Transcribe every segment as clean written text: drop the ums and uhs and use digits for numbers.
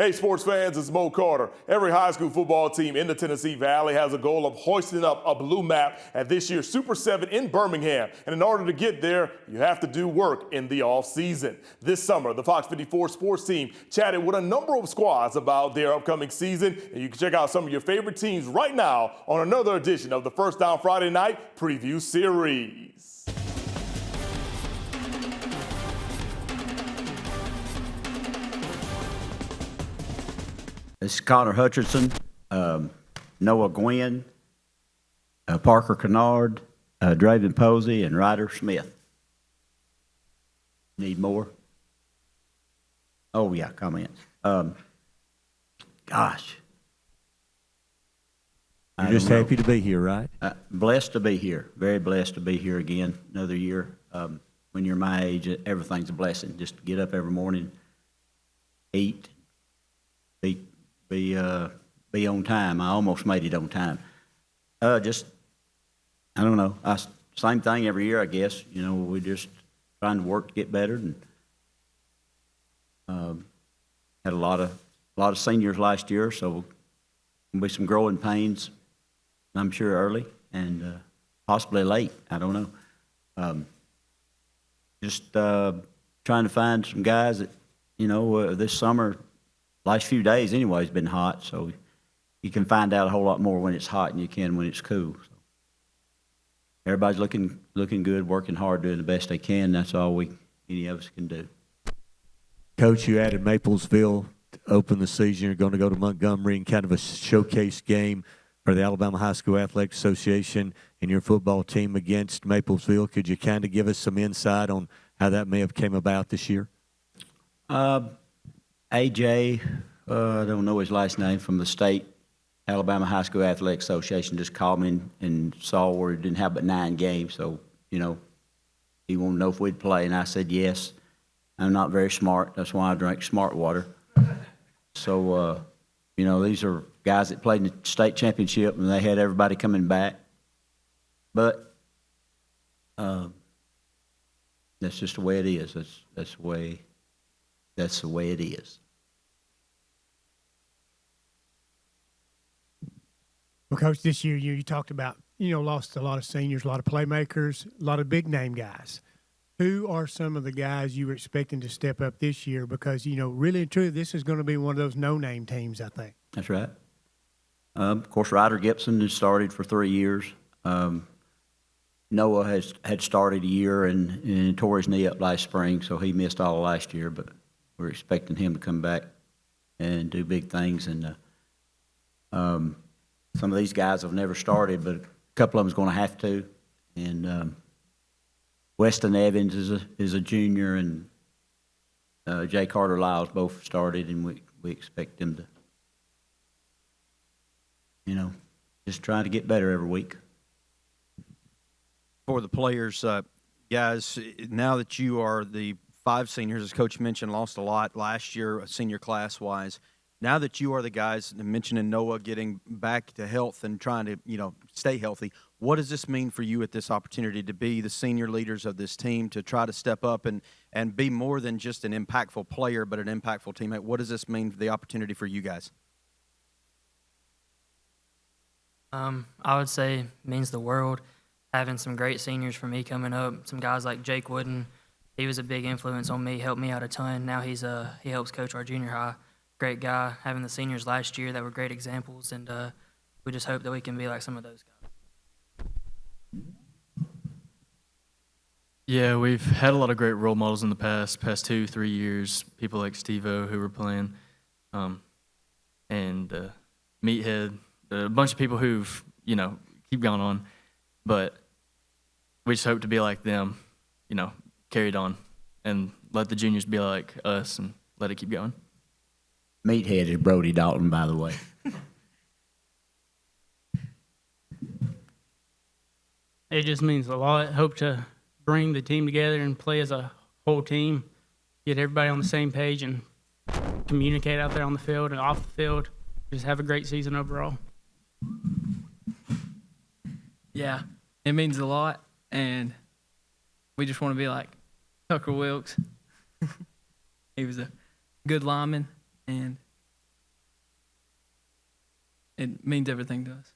Hey, sports fans, it's Mo Carter. Every high school football team in the Tennessee Valley has a goal of hoisting up a blue map at this year's Super 7 in Birmingham. And in order to get there, you have to do work in the off-season. This summer, the Fox 54 sports team chatted with a number of squads about their upcoming season. And you can check out some of your favorite teams right now on another edition of the First Down Friday Night Preview Series. This is Connor Hutchinson, Noah Gwynn, Parker Kennard, Draven Posey, and Ryder Smith. Need more? Oh, yeah, comments. Gosh. You're just happy to be here, right? Blessed to be here. Very blessed to be here again, another year. When you're my age, everything's a blessing. Just to get up every morning, eat, be on time. I almost made it on time. I don't know. Same thing every year, I guess. You know, we're just trying to work to get better, and had a lot of seniors last year, so there'll be some growing pains, I'm sure, early and possibly late. I don't know. Just trying to find some guys that, you know, this summer. Last few days anyway has been hot, so you can find out a whole lot more when it's hot than you can when it's cool. So everybody's looking good, working hard, doing the best they can. That's all any of us can do. Coach, you added Maplesville to open the season. You're going to go to Montgomery in kind of a showcase game for the Alabama High School Athletic Association and your football team against Maplesville. Could you kind of give us some insight on how that may have came about this year? AJ, I don't know his last name, from the state Alabama High School Athletic Association just called me and saw where he didn't have but 9 games. So, you know, he wanted to know if we'd play, and I said yes. I'm not very smart. That's why I drink smart water. So, you know, these are guys that played in the state championship, and they had everybody coming back. But that's just the way it is. That's the way it is. Well, Coach, this year you talked about, you know, lost a lot of seniors, a lot of playmakers, a lot of big-name guys. Who are some of the guys you were expecting to step up this year? Because, you know, really and truly, this is going to be one of those no-name teams, I think. That's right. Of course, Ryder Gibson has started for 3 years. Noah had started a year and tore his knee up last spring, so he missed all last year, but we're expecting him to come back and do big things. And some of these guys have never started, but a couple of them's going to have to. And Weston Evans is a junior, and Jay Carter Lyles both started, and we expect them to, you know, just try to get better every week. For the players, guys, now that you are the 5 seniors, as Coach mentioned, lost a lot last year, senior class-wise. Now that you are the guys, mentioning Noah getting back to health and trying to, you know, stay healthy, what does this mean for you at this opportunity to be the senior leaders of this team, to try to step up and be more than just an impactful player but an impactful teammate? What does this mean for the opportunity for you guys? I would say it means the world. Having some great seniors for me coming up, some guys like Jake Wooden, he was a big influence on me, helped me out a ton. Now he helps coach our junior high. Great guy. Having the seniors last year that were great examples, and we just hope that we can be like some of those guys. Yeah, we've had a lot of great role models in the past 2-3 years. People like Steve-O who were playing, and Meathead, a bunch of people who've, you know, keep going on. But we just hope to be like them, you know, carried on, and let the juniors be like us and let it keep going. Meathead is Brody Dalton, by the way. It just means a lot. Hope to bring the team together and play as a whole team, get everybody on the same page and communicate out there on the field and off the field. Just have a great season overall. Yeah, it means a lot, and we just want to be like Tucker Wilkes. He was a good lineman, and it means everything to us.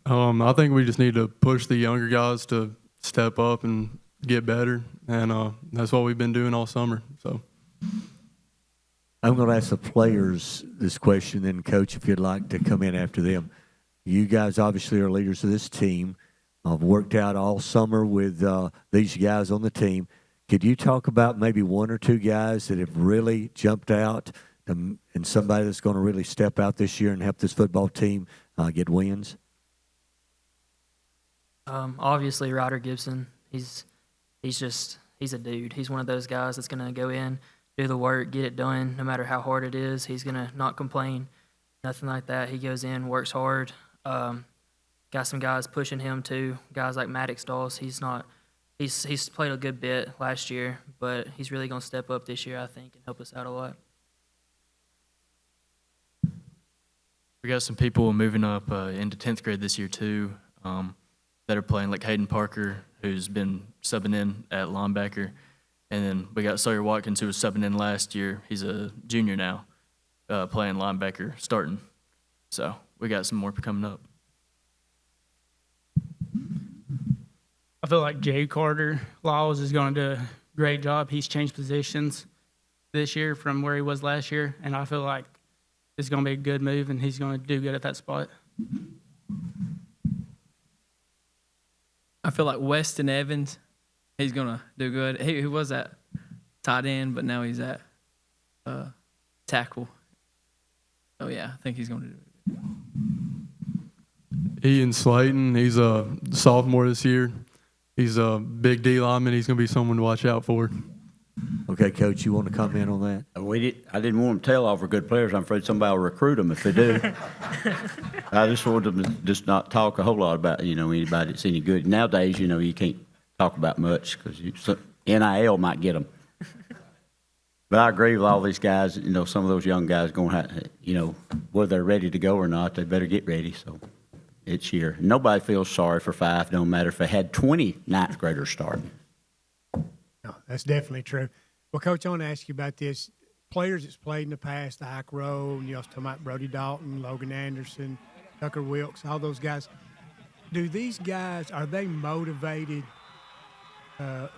I think we just need to push the younger guys to step up and get better, and that's what we've been doing all summer. So I'm going to ask the players this question, then, Coach, if you'd like to come in after them. You guys obviously are leaders of this team. I've worked out all summer with these guys on the team. Could you talk about maybe one or two guys that have really jumped out and somebody that's going to really step out this year and help this football team get wins? Obviously, Ryder Gibson. He's a dude. He's one of those guys that's going to go in, do the work, get it done, no matter how hard it is. He's going to not complain, nothing like that. He goes in, works hard. Got some guys pushing him too. Guys like Maddox Dawes. He's played a good bit last year, but he's really going to step up this year, I think, and help us out a lot. We got some people moving up into 10th grade this year too, that are playing, like Hayden Parker, who's been subbing in at linebacker. And then we got Sawyer Watkins, who was subbing in last year. He's a junior now, playing linebacker, starting. So we got some more coming up. I feel like Jay Carter Laws is going to do a great job. He's changed positions this year from where he was last year, and I feel like it's going to be a good move, and he's going to do good at that spot. I feel like Weston Evans, he's going to do good. He was at tight end, but now he's at tackle. Oh, yeah, I think he's going to do it. Ian Slayton, he's a sophomore this year. He's a big D lineman. He's going to be someone to watch out for. Okay, Coach, you want to comment on that? I didn't want them to tell all our good players. I'm afraid somebody will recruit them if they do. I just wanted them to just not talk a whole lot about, anybody that's any good. Nowadays, you can't talk about much because NIL might get them. But I agree with all these guys. Some of those young guys going to have, whether they're ready to go or not, they better get ready. So it's here. Nobody feels sorry for Fyffe, no matter if they had 20 ninth graders starting. No, that's definitely true. Well, Coach, I want to ask you about this. Players that's played in the past, Ike Rowe, you also talking about Brody Dalton, Logan Anderson, Tucker Wilkes, all those guys. Do these guys, are they motivated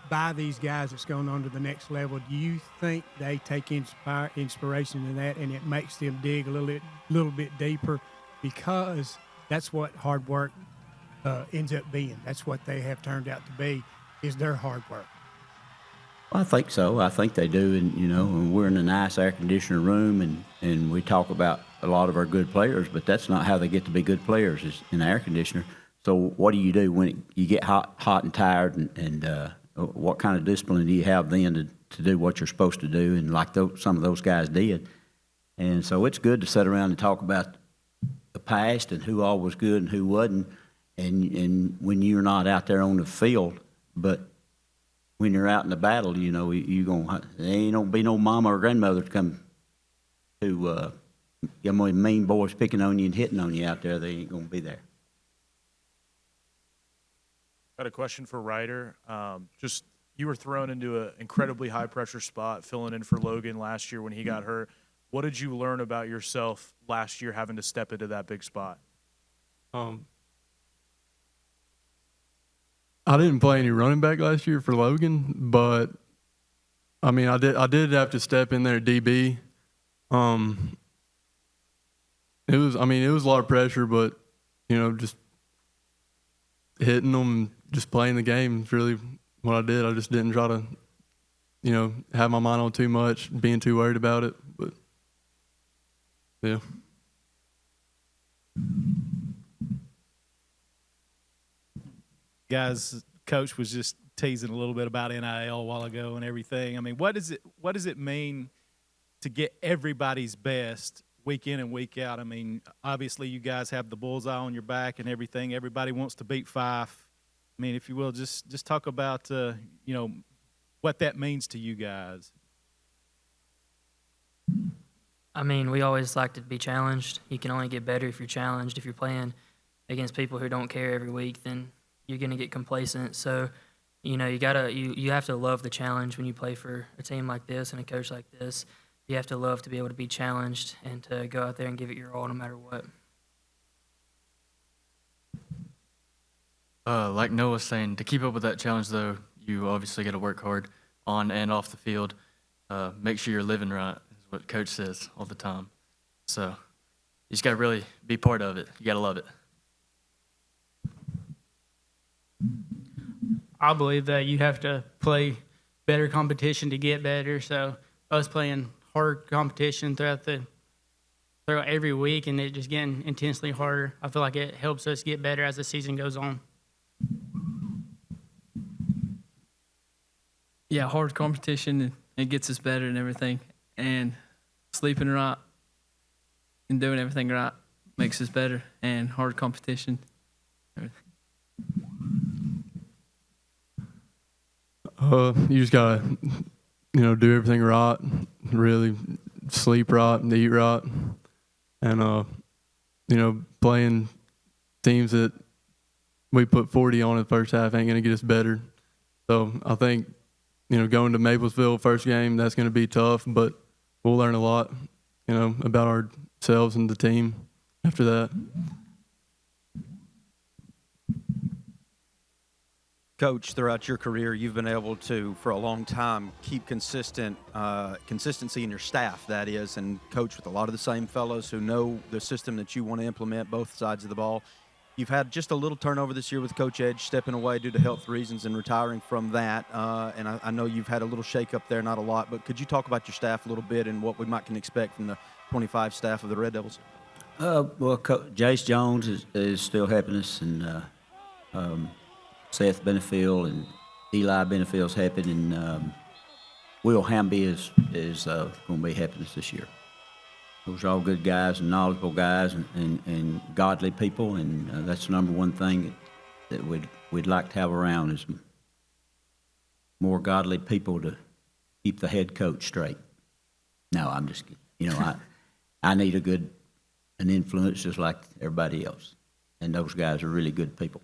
by these guys that's going on to the next level? Do you think they take inspiration in that and it makes them dig a little bit deeper, because that's what hard work ends up being? That's what they have turned out to be, is their hard work. I think so. I think they do. And, we're in a nice air conditioner room and we talk about a lot of our good players, but that's not how they get to be good players, is in the air conditioner. So what do you do when you get hot and tired, and what kind of discipline do you have then to do what you're supposed to do? And like some of those guys did. And so it's good to sit around and talk about the past and who all was good and who wasn't. And when you're not out there on the field, but when you're out in the battle, there ain't gonna be no mama or grandmother to come to mean boys picking on you and hitting on you out there. They ain't gonna be there. Got a question for Ryder. You were thrown into an incredibly high pressure spot, filling in for Logan last year when he got hurt. What did you learn about yourself last year having to step into that big spot? I didn't play any running back last year for Logan, but I did have to step in there at DB. It was a lot of pressure, but just hitting them, just playing the game is really what I did. I just didn't try to, have my mind on too much, being too worried about it. But yeah. Guys, Coach was just teasing a little bit about NIL a while ago and everything. What does it mean to get everybody's best week in and week out? Obviously you guys have the bullseye on your back and everything. Everybody wants to beat Fyffe. If you will, just talk about what that means to you guys. We always like to be challenged. You can only get better if you're challenged. If you're playing against people who don't care every week, then you're going to get complacent. So, you have to love the challenge when you play for a team like this and a coach like this. you have to love to be able to be challenged and to go out there and give it your all no matter what. Like Noah was saying, to keep up with that challenge, though, you obviously got to work hard on and off the field. Make sure you're living right, is what Coach says all the time. So you just got to really be part of it. You got to love it. I believe that you have to play better competition to get better. So us playing hard competition throughout every week and it just getting intensely harder, I feel like it helps us get better as the season goes on. Yeah, hard competition, it gets us better and everything. And sleeping right and doing everything right makes us better. And hard competition, everything. You just gotta, do everything right, really sleep right and eat right, and playing teams that we put 40 on in the first half ain't gonna get us better. So I think, going to Maplesville first game, that's gonna be tough, but we'll learn a lot, about ourselves and the team after that. Coach, throughout your career, you've been able to, for a long time, keep consistency in your staff, that is, and coach with a lot of the same fellows who know the system that you want to implement, both sides of the ball. You've had just a little turnover this year with Coach Edge stepping away due to health reasons and retiring from that, and I know you've had a little shake-up there, not a lot, but could you talk about your staff a little bit and what we can expect from the 25 staff of the Red Devils? Well, Jace Jones is still helping us, and Seth Benefield and Eli Benefield's helping, and Will Hamby is going to be helping us this year. Those are all good guys and knowledgeable guys and godly people, and that's the number one thing that we'd like to have around is more godly people to keep the head coach straight. No, I'm just kidding. I need an influence just like everybody else, and those guys are really good people.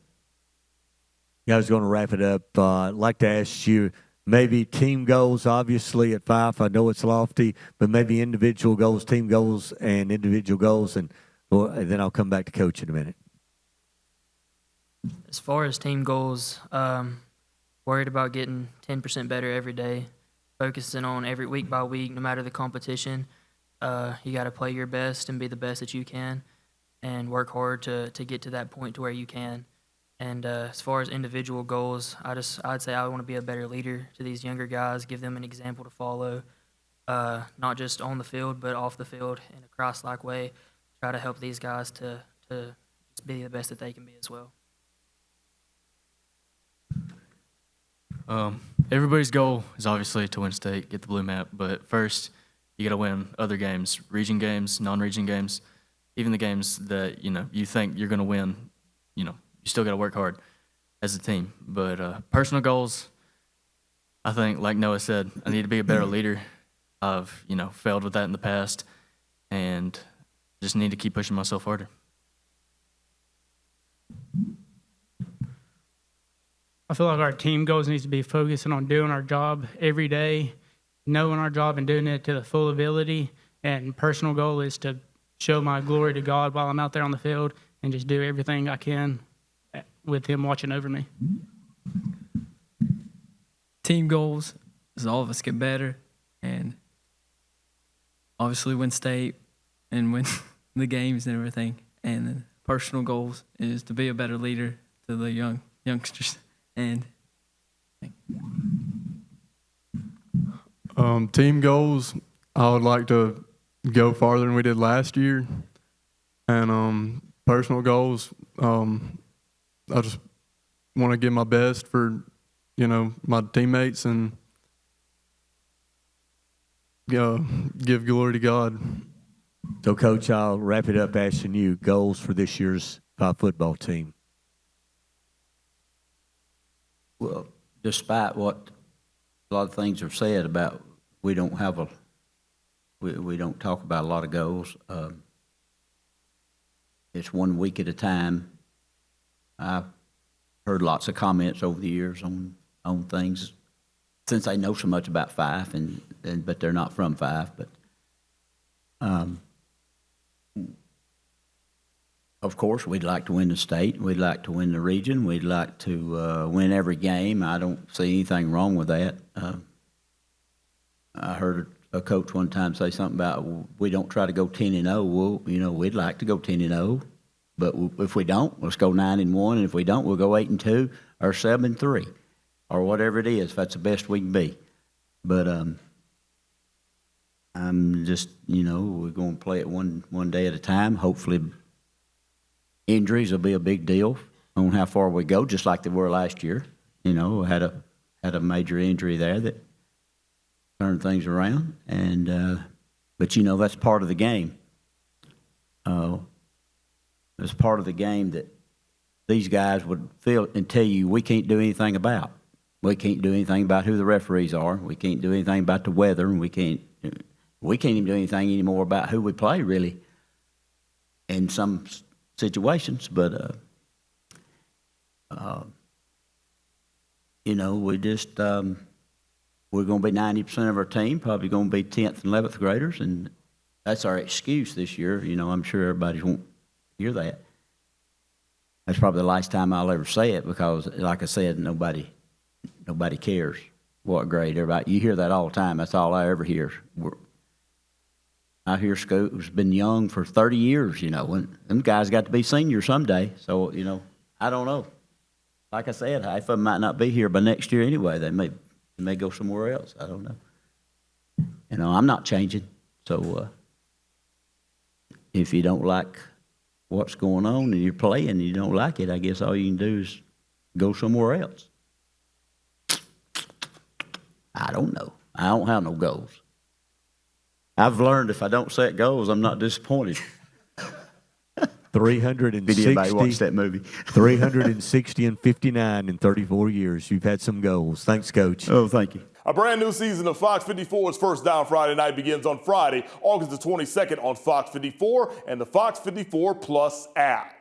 Yeah, I was going to wrap it up. I'd like to ask you maybe team goals, obviously, at Fyffe. I know it's lofty, but maybe individual goals, team goals, and individual goals, and then I'll come back to Coach in a minute. As far as team goals, worried about getting 10% better every day, focusing on every week by week, no matter the competition. You got to play your best and be the best that you can and work hard to get to that point to where you can. And as far as individual goals, I'd say I want to be a better leader to these younger guys, give them an example to follow, not just on the field, but off the field in a Christ-like way. Try to help these guys to just be the best that they can be as well. Everybody's goal is obviously to win state, get the blue map, but first you got to win other games, region games, non-region games, even the games that you think you're going to win. You still got to work hard as a team. But personal goals, I think, like Noah said, I need to be a better leader. I've failed with that in the past, and just need to keep pushing myself harder. I feel like our team goals needs to be focusing on doing our job every day, knowing our job and doing it to the full ability. And personal goal is to show my glory to God while I'm out there on the field and just do everything I can with Him watching over me. Team goals is all of us get better and obviously win state and win the games and everything. And then personal goals is to be a better leader to the youngsters. And team goals, I would like to go farther than we did last year. And personal goals, I just want to give my best for, my teammates and give glory to God. So, Coach, I'll wrap it up asking you goals for this year's Fyffe football team. Well, despite what a lot of things are said about, we don't talk about a lot of goals. It's 1 week at a time. I've heard lots of comments over the years on things since I know so much about Fyffe, but they're not from Fyffe. But Of course, we'd like to win the state. We'd like to win the region. We'd like to win every game. I don't see anything wrong with that. I heard a coach one time say something about we don't try to go 10-0. Well, we'd like to go 10-0, but if we don't, let's go 9-1. And if we don't, we'll go 8-2 or 7-3 or whatever it is. If that's the best we can be. But I'm just, we're going to play it one day at a time. Hopefully, injuries will be a big deal on how far we go, just like they were last year. Had a major injury there that turned things around, and but that's part of the game. It's part of the game that these guys would feel and tell you we can't do anything about. We can't do anything about who the referees are. We can't do anything about the weather, and we can't even do anything anymore about who we play, really, in some situations. But we just we're going to be 90% of our team, probably going to be 10th and 11th graders, and that's our excuse this year. I'm sure everybody won't hear that. That's probably the last time I'll ever say it because, like I said, nobody cares what grade everybody. You hear that all the time. That's all I ever hear. I hear school's been young for 30 years, and them guys got to be seniors someday. So, I don't know. Like I said, half of them might not be here by next year anyway. They may go somewhere else. I don't know. I'm not changing. So if you don't like what's going on and you're playing and you don't like it, I guess all you can do is go somewhere else. I don't know. I don't have no goals. I've learned if I don't set goals, I'm not disappointed. 360. Anybody watch that movie? 360 and 59 in 34 years. You've had some goals. Thanks, Coach. Oh, thank you. A brand new season of Fox 54's First Down Friday Night begins on Friday, August the 22nd on Fox 54 and the Fox 54 Plus app.